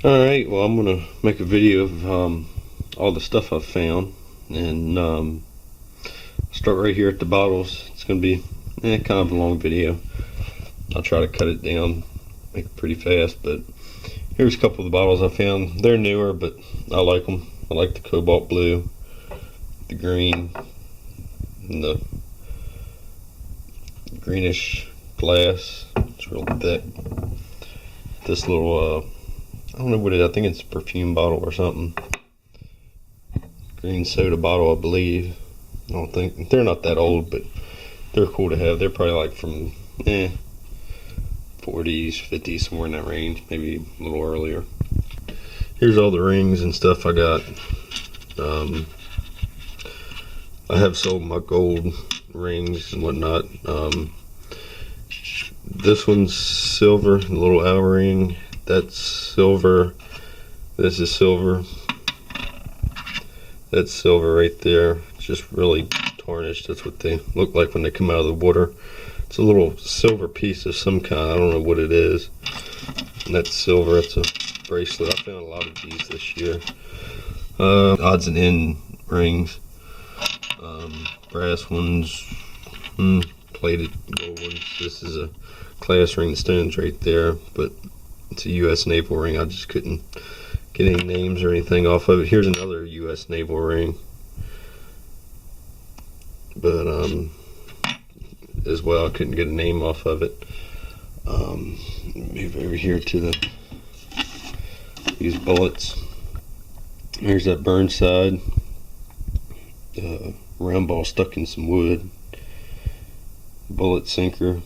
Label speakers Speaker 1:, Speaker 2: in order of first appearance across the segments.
Speaker 1: Alright, well, I'm going to make a video of all the stuff I've found, and start right here at the bottles. It's going to be kind of a long video. I'll try to cut it down, make it pretty fast, but here's a couple of the bottles I found. They're newer, but I like them. I like the cobalt blue, the green, and the greenish glass. It's real thick. This little I don't know what it is. I think it's a perfume bottle or something. Green soda bottle, I believe. I don't think they're not that old, but they're cool to have. They're probably like from 40s, 50s, somewhere in that range, maybe a little earlier. Here's all the rings and stuff I got. I have sold my gold rings and whatnot. This one's silver, the little owl ring. That's silver. This is silver. That's silver right there. It's just really tarnished. That's what they look like when they come out of the water. It's a little silver piece of some kind. I don't know what it is. And that's silver. It's a bracelet. I found a lot of these this year. Odds and end rings. Brass ones. Plated gold ones. This is a class ring. The stone's right there, but it's a U.S. naval ring. I just couldn't get any names or anything off of it. Here's another U.S. naval ring, but as well, I couldn't get a name off of it. Move over here to these bullets. Here's that Burnside round ball stuck in some wood. Bullet sinker.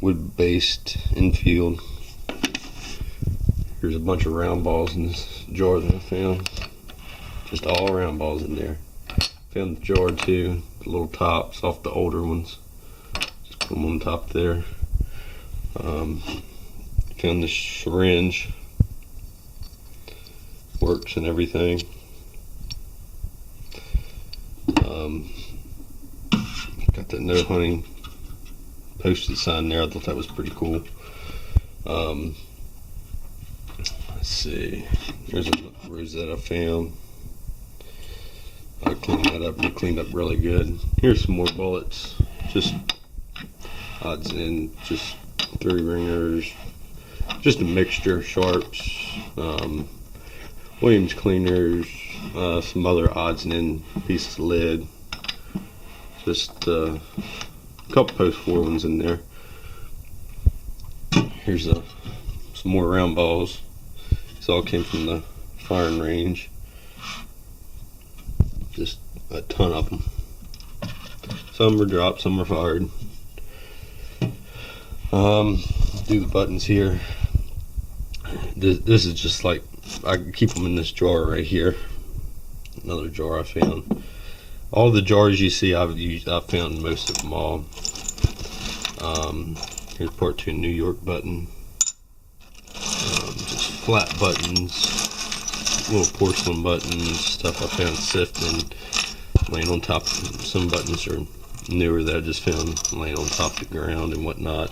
Speaker 1: Wood-based infield. Here's a bunch of round balls in this jar that I found. Just all round balls in there. Found the jar too, the little tops off the older ones. Just put them on top there. Found the syringe. Works and everything. Got that no hunting posted sign there. I thought that was pretty cool. Let's see. There's a rosette I found. I cleaned that up. It cleaned up really good. Here's some more bullets. Just odds and just 3 ringers. Just a mixture. Sharps. Williams cleaners. Some other odds and end pieces of lead. Just a couple post 4 ones in there. Here's some more round balls. This all came from the firing range. Just a ton of them. Some were dropped, some were fired. Do the buttons here. This is just like, I keep them in this jar right here. Another jar I found. All the jars you see, I've found most of them all. Here's part 2 New York button. Just flat buttons, little porcelain buttons, stuff I found sifting, laying on top. Some buttons are newer that I just found laying on top of the ground and whatnot.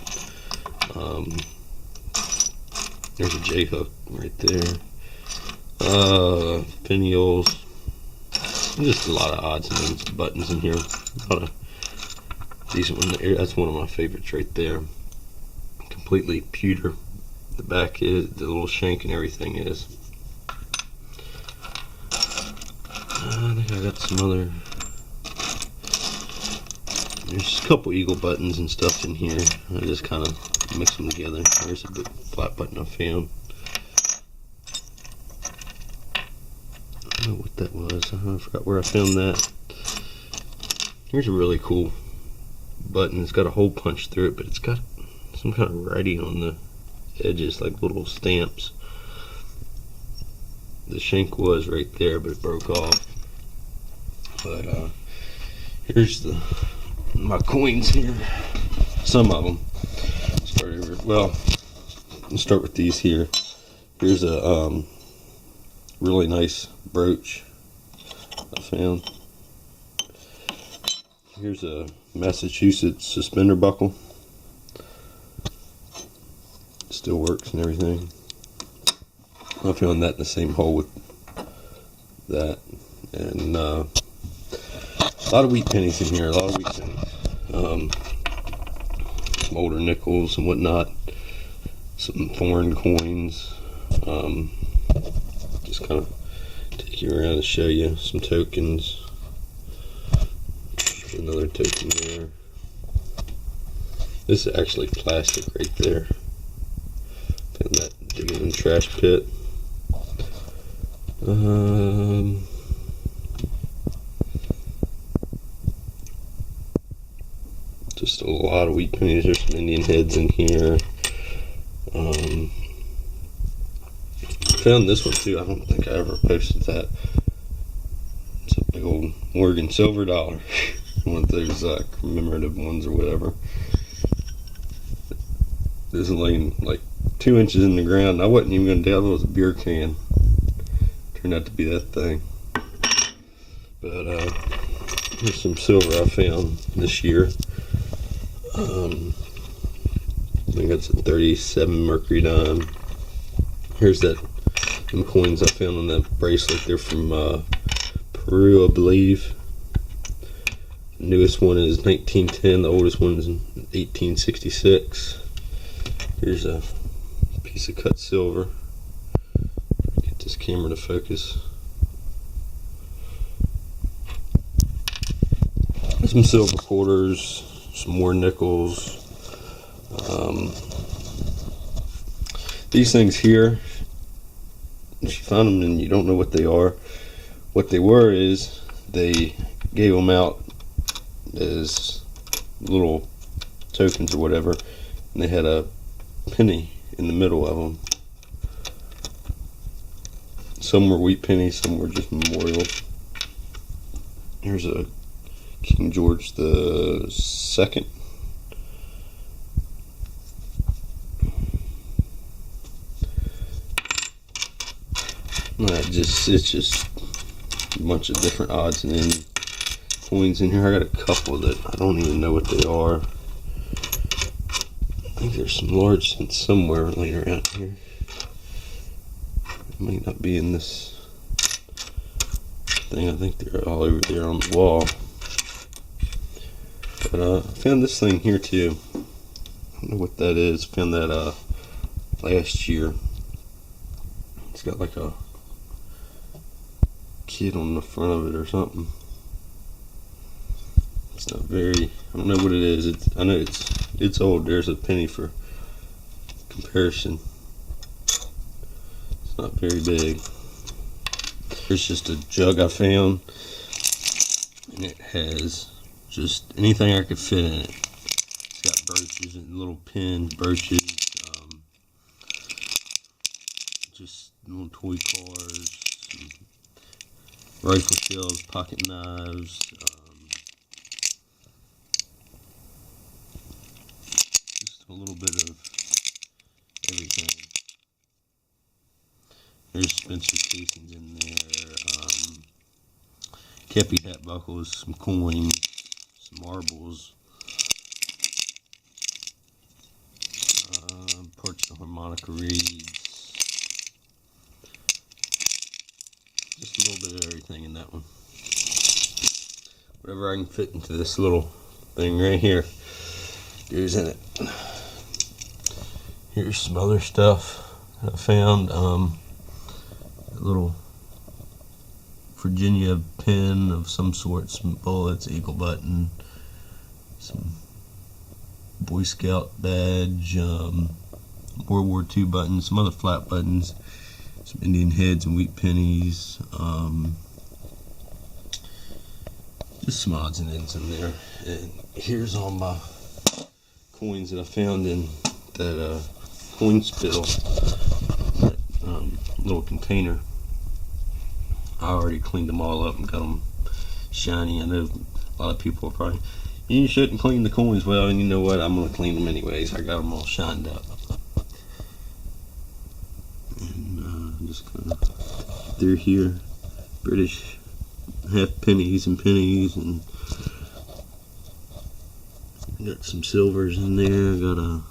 Speaker 1: There's a J hook right there. Finials. Just a lot of odds and ends buttons in here. A lot of decent one there. That's one of my favorites right there. Completely pewter. The back is, the little shank and everything is. I think I got some other. There's a couple eagle buttons and stuff in here. I just kind of mix them together. There's a big flat button I found. I don't know what that was. I forgot where I found that. Here's a really cool button. It's got a hole punched through it, but it's got some kind of writing on the edges, like little stamps. The shank was right there, but it broke off. But here's my coins here. Some of them. Let's start with these here. Here's a really nice brooch I found. Here's a Massachusetts suspender buckle. still works and everything. I found that in the same hole with that. And a lot of wheat pennies in here, a lot of wheat pennies. Some older nickels and whatnot. Some foreign coins. Just kind of take you around and show you some tokens. Another token there. This is actually plastic right there. Found that digging in the trash pit. Just a lot of wheat pennies. There's some Indian heads in here. Found this one too. I don't think I ever posted that. It's a big old Morgan silver dollar. One of those commemorative ones or whatever. This is laying like 2 inches in the ground. I wasn't even going to doubt it was a beer can. Turned out to be that thing. But here's some silver I found this year. I think that's a 37 mercury dime. Here's them coins I found on that bracelet. They're from Peru, I believe. The newest one is 1910. The oldest one is 1866. Here's a piece of cut silver. Get this camera to focus. Some silver quarters, some more nickels. These things here, if you find them and you don't know what they are, what they were is they gave them out as little tokens or whatever, and they had a penny in the middle of them. Some were wheat pennies, some were just memorial. Here's a King George the II. It's just a bunch of different odds and ends coins in here. I got a couple that I don't even know what they are. I think there's some large ones somewhere laying around here. It might not be in this thing. I think they're all over there on the wall. But I found this thing here too. I don't know what that is. Found that last year. It's got like a kid on the front of it or something. It's not very, I don't know what it is. I know it's old. There's a penny for comparison. It's not very big. There's just a jug I found, and it has just anything I could fit in it. It's got brooches and little pins, brooches, just little toy cars, rifle shells, pocket knives, just a little bit of everything. There's Spencer casings in there, kepi hat buckles, some coins, some marbles, parts of harmonica reeds. Just a little bit of everything in that one. Whatever I can fit into this little thing right here goes in it. Here's some other stuff that I found. A little Virginia pin of some sort, some bullets, eagle button, some Boy Scout badge, World War II buttons, some other flat buttons, some Indian heads and wheat pennies, just some odds and ends in there. And here's all my coins that I found in that coin spittle, that little container. I already cleaned them all up and got them shiny. I know a lot of people are probably, you shouldn't clean the coins. Well, and you know what, I'm going to clean them anyways. I got them all shined up. And just kind of through here, British half pennies and pennies, and got some silvers in there. Got a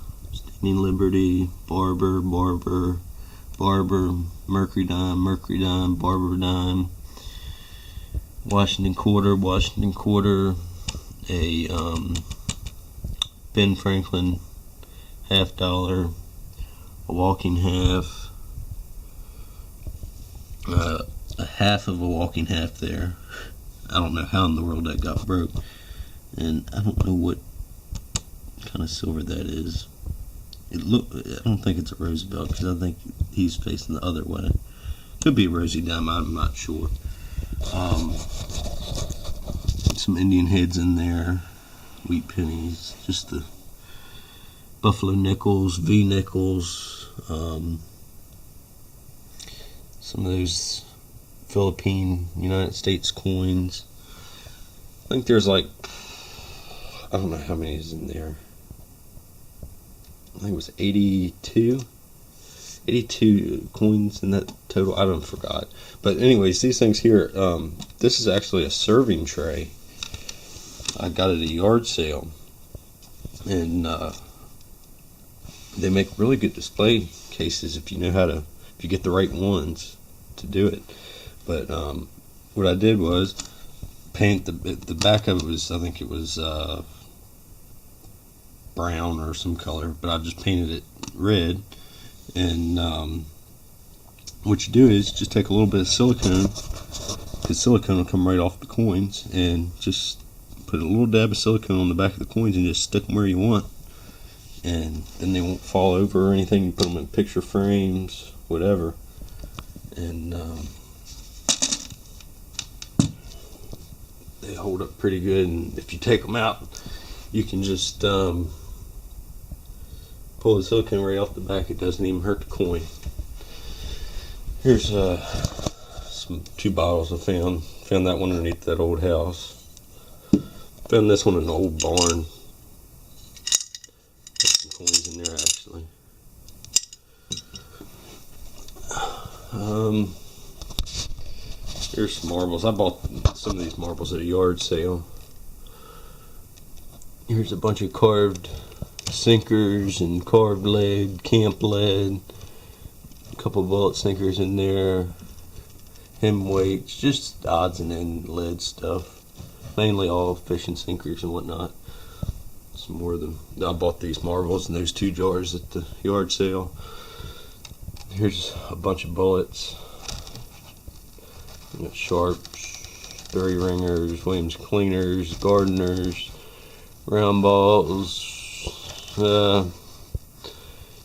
Speaker 1: Queen Liberty, Barber, Mercury Dime, Barber Dime, Washington Quarter, a Ben Franklin $50, a walking half, a half of a walking half there. I don't know how in the world that got broke, and I don't know what kind of silver that is. I don't think it's a Roosevelt, because I think he's facing the other way. Could be a Rosie Dime, I'm not sure. Some Indian heads in there, wheat pennies, just the Buffalo nickels, V nickels, some of those Philippine, United States coins. I think there's like, I don't know how many is in there. I think it was 82 coins in that total. I don't forgot. But anyways, these things here, this is actually a serving tray. I got it at a yard sale, and they make really good display cases if you get the right ones to do it. But what I did was paint the back of it was, I think it was brown or some color, but I just painted it red. And what you do is just take a little bit of silicone, because silicone will come right off the coins, and just put a little dab of silicone on the back of the coins and just stick them where you want, and then they won't fall over or anything. You put them in picture frames, whatever, and they hold up pretty good. And if you take them out, you can just pull the silicone right off the back. It doesn't even hurt the coin. Here's two bottles I found that one underneath that old house. Found this one in an old barn. There's some coins in there actually. Here's some marbles. I bought some of these marbles at a yard sale. Here's a bunch of carved sinkers and carved lead, camp lead, a couple bullet sinkers in there, hem weights, just odds and ends lead stuff, mainly all fishing sinkers and whatnot. Some more of them. I bought these marbles in those 2 jars at the yard sale. Here's a bunch of bullets. You got Sharps, 30 ringers, Williams cleaners, Gardeners, round balls, you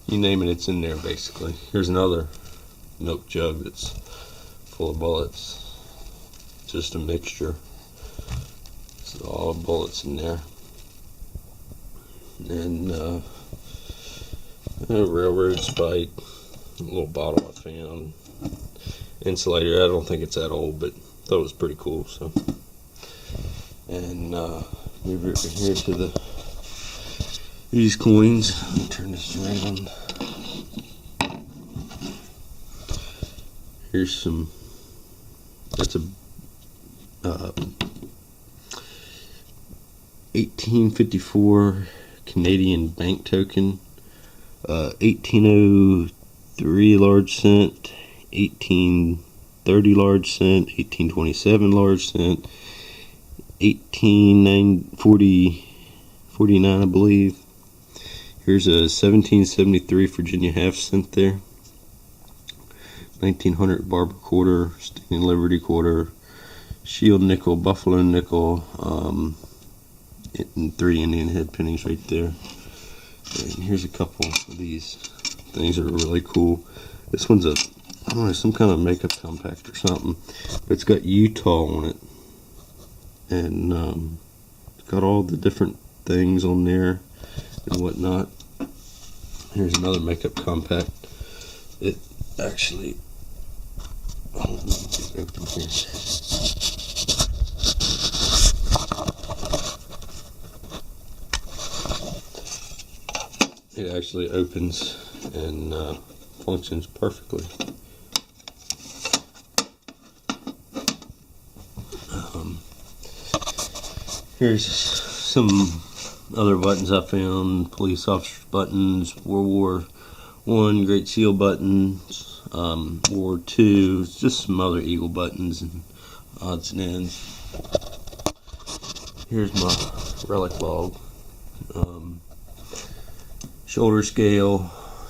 Speaker 1: name it, it's in there basically. Here's another milk jug that's full of bullets. Just a mixture. It's all bullets in there. And a railroad spike, a little bottle I found. Insulator, I don't think it's that old, but thought it was pretty cool. So, and move it here to these coins. Let me turn this around. Here's some. That's a 1854 Canadian bank token. 1803 large cent. 1830 large cent. 1827 large cent. 1849, I believe. Here's a 1773 Virginia half cent there. 1900 Barber quarter, Sting Liberty quarter, Shield nickel, Buffalo nickel, and 3 Indian head pennies right there. And here's a couple of these things that are really cool. This one's I don't know, some kind of makeup compact or something, but it's got Utah on it, and it's got all the different things on there and whatnot. Here's another makeup compact. It actually, let me get it open here. It actually opens and functions perfectly. Here's some Other buttons I found: police officer buttons, World War I, Great Seal buttons, World War II, just some other Eagle buttons and odds and ends. Here's my relic log. Shoulder scale,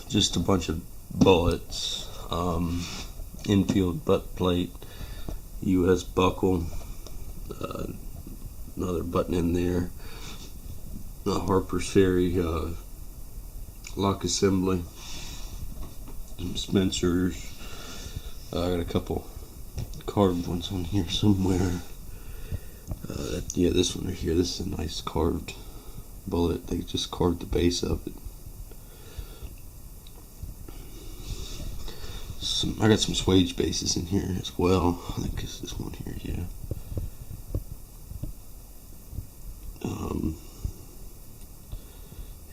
Speaker 1: just a bunch of bullets, infield butt plate, US buckle, another button in there, Harper's Ferry lock assembly, some Spencers. I got a couple carved ones on here somewhere. Yeah, this one right here, this is a nice carved bullet. They just carved the base of it. I got some swage bases in here as well. I think it's this one here, yeah.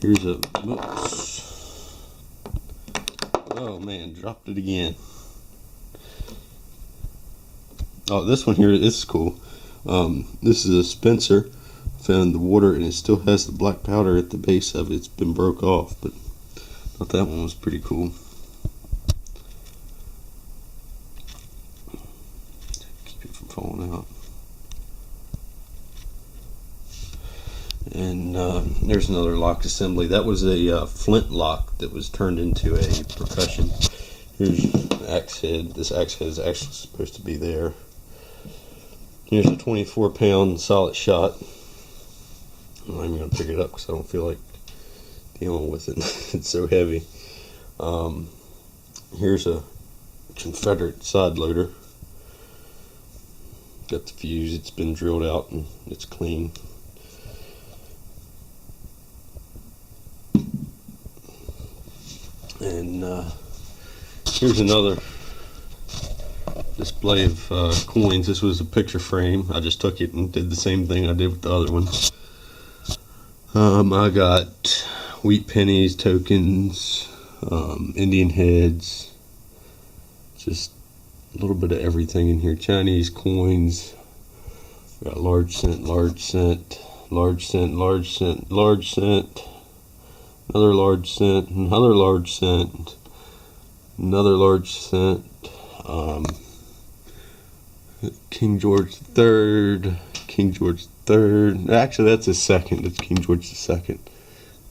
Speaker 1: Here's a, oops. Oh man, dropped it again. Oh, this one here, this is cool. This is a Spencer. Found in the water, and it still has the black powder at the base of it. It's been broke off, but I thought that one was pretty cool. Keep it from falling out. And there's another lock assembly. That was a flint lock that was turned into a percussion. Here's the axe head. This axe head is actually supposed to be there. Here's a 24-pound solid shot. I'm not even going to pick it up because I don't feel like dealing with it. It's so heavy. Here's a Confederate side loader. Got the fuse. It's been drilled out and it's clean. And here's another display of coins. This was a picture frame. I just took it and did the same thing I did with the other one. I got wheat pennies, tokens, Indian heads, just a little bit of everything in here. Chinese coins. Got large cent, large cent, large cent, large cent, large cent, another large cent, another large cent, another large cent, King George III, King George III. Actually, that's his second. It's King George II.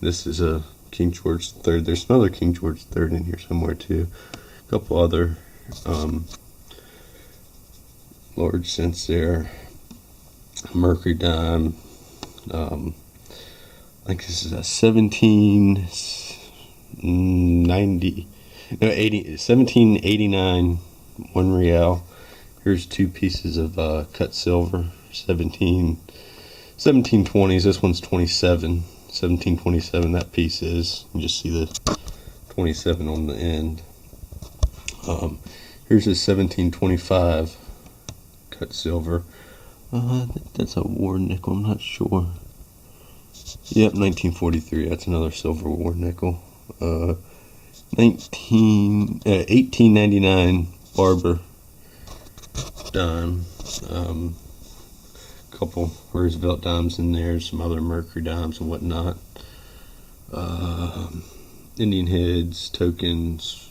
Speaker 1: This is a King George III. There's another King George III in here somewhere too. A couple other large cents there. Mercury dime. I think this is a 1789 1 real. Here's two pieces of cut silver, 1720s. This one's 1727. That piece is. You just see the 27 on the end. Here's a 1725 cut silver. I think that's a war nickel. I'm not sure. Yep, 1943. That's another silver war nickel. 1899 Barber dime. Couple Roosevelt dimes in there. Some other Mercury dimes and whatnot. Indian heads, tokens,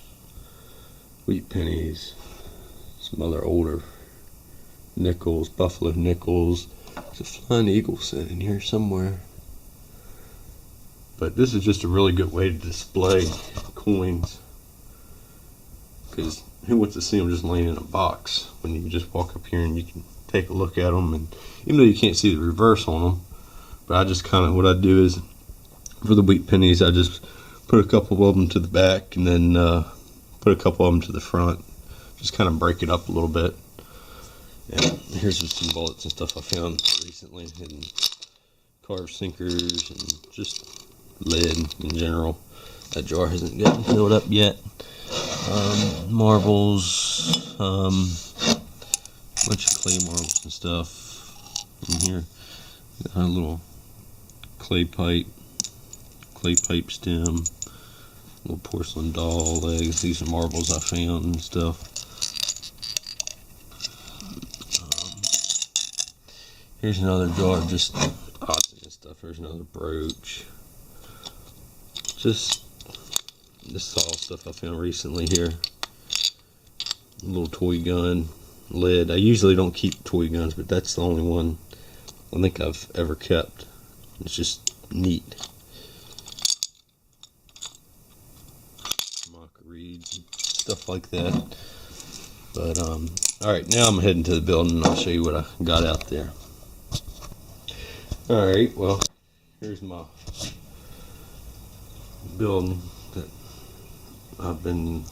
Speaker 1: wheat pennies, some other older nickels, buffalo nickels. There's a Flying Eagle set in here somewhere. But this is just a really good way to display coins, because who wants to see them just laying in a box when you can just walk up here and you can take a look at them? And even though you can't see the reverse on them, but I just kind of, what I do is, for the wheat pennies, I just put a couple of them to the back and then put a couple of them to the front. Just kind of break it up a little bit. And here's just some bullets and stuff I found recently, and carved sinkers and just lead in general. That jar hasn't gotten filled up yet. Marbles, bunch of clay marbles and stuff in here. Got a little clay pipe stem, little porcelain doll legs. These are marbles I found and stuff. Here's another jar of just odds and stuff There's another brooch. Just this is all stuff I found recently here. A little toy gun lid. I usually don't keep toy guns, but that's the only one I think I've ever kept. It's just neat. Mock reeds, stuff like that. But alright, now I'm heading to the building and I'll show you what I got out there. Alright, well, here's my building that I've been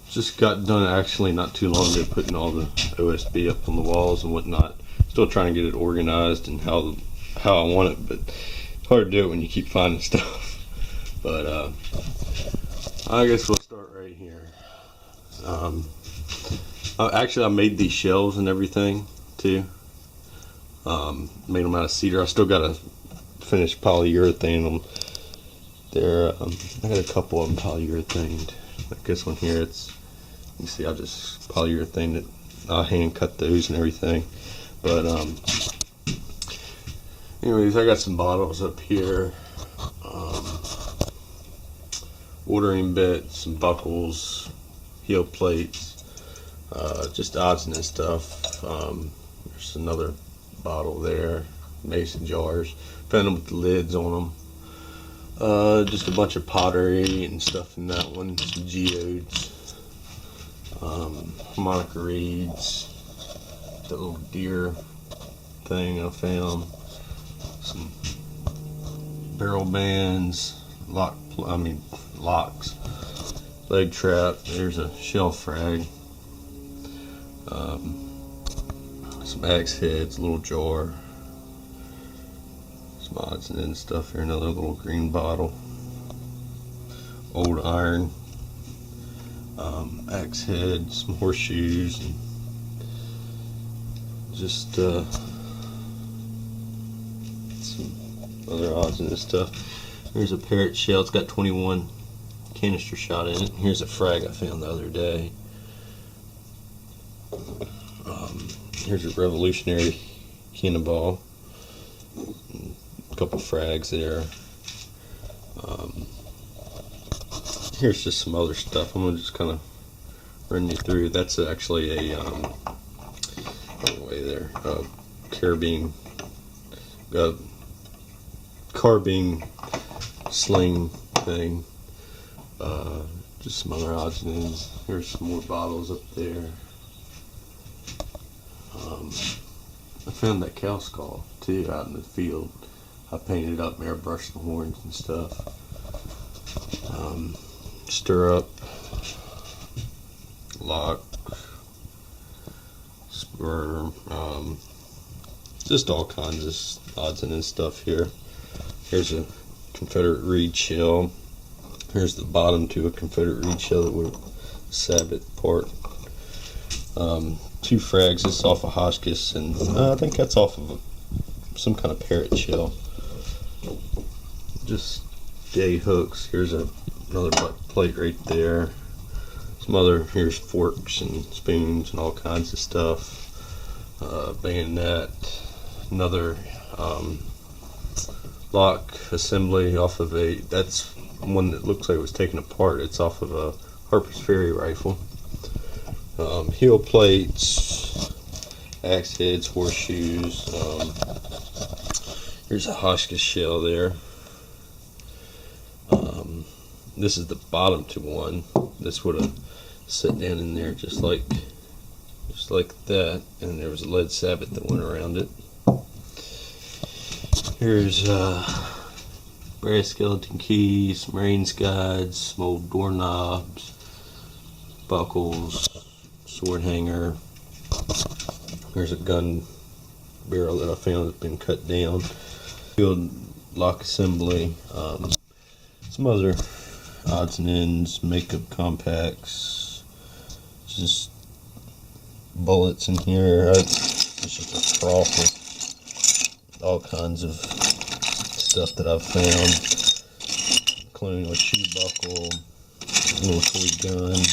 Speaker 1: just got done actually not too long ago, putting all the OSB up on the walls and whatnot. Still trying to get it organized and how I want it, but it's hard to do it when you keep finding stuff. But I guess we'll start right here. Actually, I made these shelves and everything too. Made them out of cedar. I still got to finish polyurethane them. I got a couple of them polyurethaned. Like this one here, you see I just polyurethaned it. I hand cut those and everything. But anyways, I got some bottles up here. Ordering bits, some buckles, heel plates, just odds and stuff. There's another bottle there, mason jars. Found them with the lids on them. Just a bunch of pottery and stuff in that one. Some geodes, harmonica reeds, that little deer thing I found, some barrel bands, locks, leg trap. There's a shell frag, some axe heads, a little jar, some odds and ends stuff here, another little green bottle, old iron, axe head, some horseshoes, and just some other odds and stuff. Here's a parrot shell. It's got 21 canister shot in it. Here's a frag I found the other day. Here's a revolutionary cannonball. A couple frags there. Here's just some other stuff. I'm gonna just kind of run you through. That's actually a carbine sling thing. Just some other odds and ends. Here's some more bottles up there. I found that cow skull too out in the field. I painted up, airbrushed the horns and stuff. Stirrup, lock, spur, just all kinds of odds and ends stuff here. Here's a Confederate reed shell. Here's the bottom to a Confederate reed shell that would sabot part. 2 frags. This is off of Hotchkiss, and I think that's off of some kind of parrot shell. Just day hooks. Here's another butt plate right there. Here's forks and spoons and all kinds of stuff. Bayonet. Another lock assembly off of that's one that looks like it was taken apart. It's off of a Harper's Ferry rifle. Heel plates, axe heads, horseshoes. Here's a Hotchkiss shell there. This is the bottom to one. This would have set down in there just like that, and there was a lead sabot that went around it. Here's brass skeleton keys, Marines guides, some old doorknobs, buckles, sword hanger. There's a gun barrel that I found that's been cut down. Field lock assembly. Some other odds and ends, makeup compacts, just bullets in here. It's just a trough with all kinds of stuff that I've found, including a shoe buckle, a little toy gun.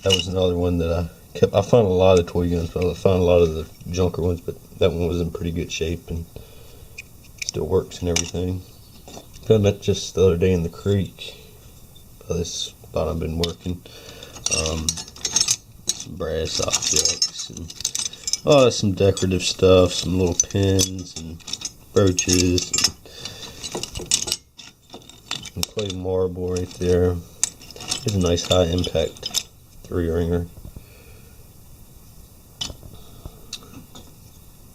Speaker 1: That was another one that I kept. I found a lot of toy guns, but I found a lot of the junker ones, but that one was in pretty good shape. And Still works and everything. Found that just the other day in the creek. This spot I've been working. Some brass objects and some decorative stuff, some little pins and brooches and clay marble right there. It's a nice high impact 3-ringer.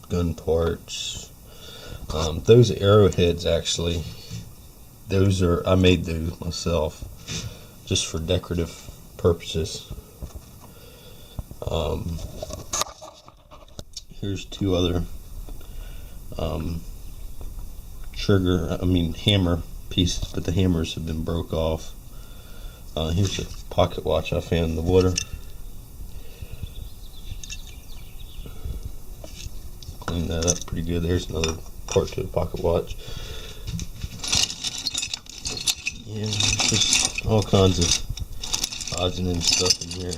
Speaker 1: Gun parts. Those arrowheads actually, I made those myself just for decorative purposes. Here's 2 other hammer pieces, but the hammers have been broke off. Here's a pocket watch I found in the water. Clean that up pretty good. There's another part to the pocket watch. Yeah, just all kinds of odds and ends stuff in here.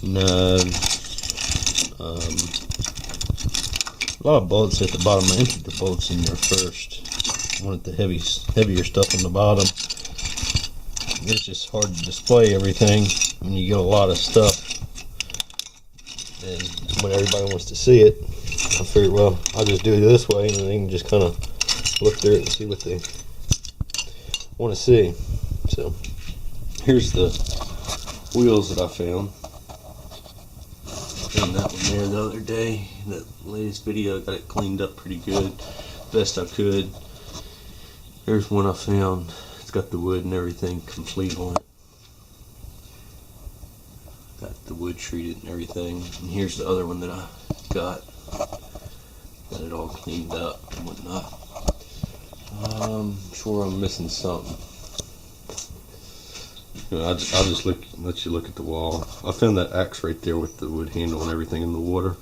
Speaker 1: Knives. A lot of bullets at the bottom. I emptied the bullets in there first. I wanted the heavier stuff on the bottom. It's just hard to display everything when you get a lot of stuff. And when everybody wants to see it, I figured, well, I'll just do it this way, and they can just kind of look through it and see what they want to see. So here's the wheels that I found. Found that one there the other day. That latest video, I got it cleaned up pretty good, best I could. There's one I found. It's got the wood and everything complete on it. Got the wood treated and everything. And here's the other one that I got. Got it all cleaned up and whatnot. I'm sure I'm missing something. I'll just let you look at the wall. I found that axe right there with the wood handle and everything in the water.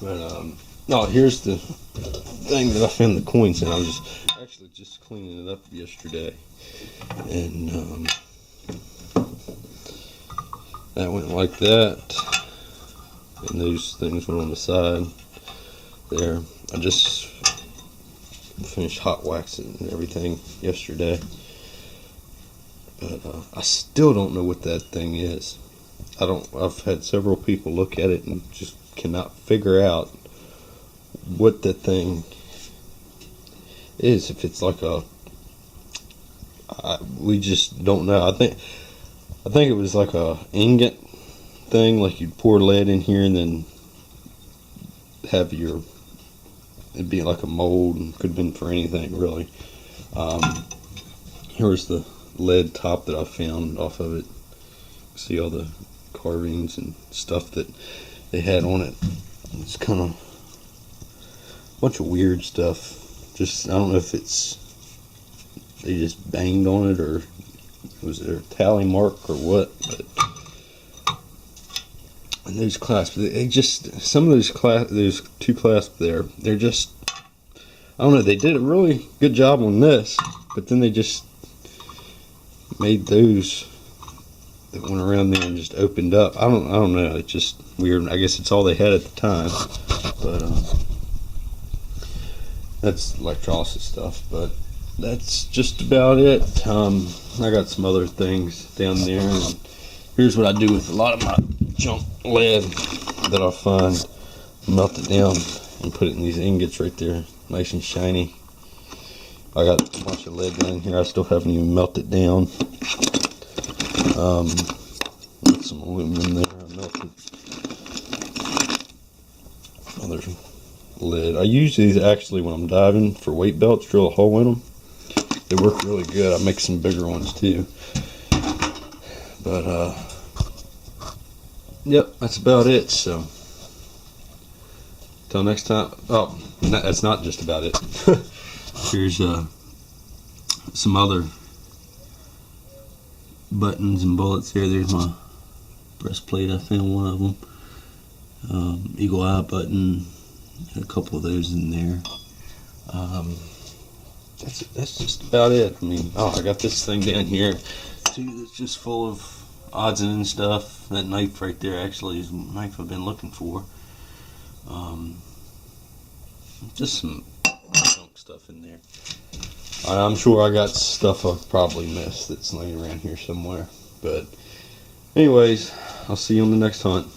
Speaker 1: But no, here's the thing that I found the coins in. I was actually just cleaning it up yesterday, and that went like that, and those things went on the side there. I just finished hot waxing and everything yesterday, but I still don't know what that thing is. I've had several people look at it and just cannot figure out what that thing is. If it's like we just don't know. I think it was like a ingot thing, like you'd pour lead in here and then have it'd be like a mold, and could have been for anything really. Here's the lead top that I found off of it. See all the carvings and stuff that they had on it. It's kind of a bunch of weird stuff. Just, I don't know if they just banged on it, or was there a tally mark or what, but and those clasps, some of those 2 clasps there, they're just, I don't know, they did a really good job on this, but then they just made those that went around there and just opened up. I don't know. It's just weird. I guess it's all they had at the time. But that's electrolysis stuff. But that's just about it. I got some other things down there. And here's what I do with a lot of my junk lead that I find. Melt it down and put it in these ingots right there, nice and shiny. I got a bunch of lead down here. I still haven't even melted down. Got some aluminum there. I melted other lead. I use these actually when I'm diving for weight belts. Drill a hole in them. They work really good. I make some bigger ones too. But yep, that's about it. So till next time. Oh, that's not just about it. Here's some other buttons and bullets here. There's my breastplate. I found one of them. Eagle eye button. A couple of those in there. That's just about it. I mean, oh, I got this thing down here too that's just full of odds and ends stuff. That knife right there actually is a knife I've been looking for. Just some junk stuff in there. I'm sure I got stuff I've probably missed that's laying around here somewhere. But anyways, I'll see you on the next hunt.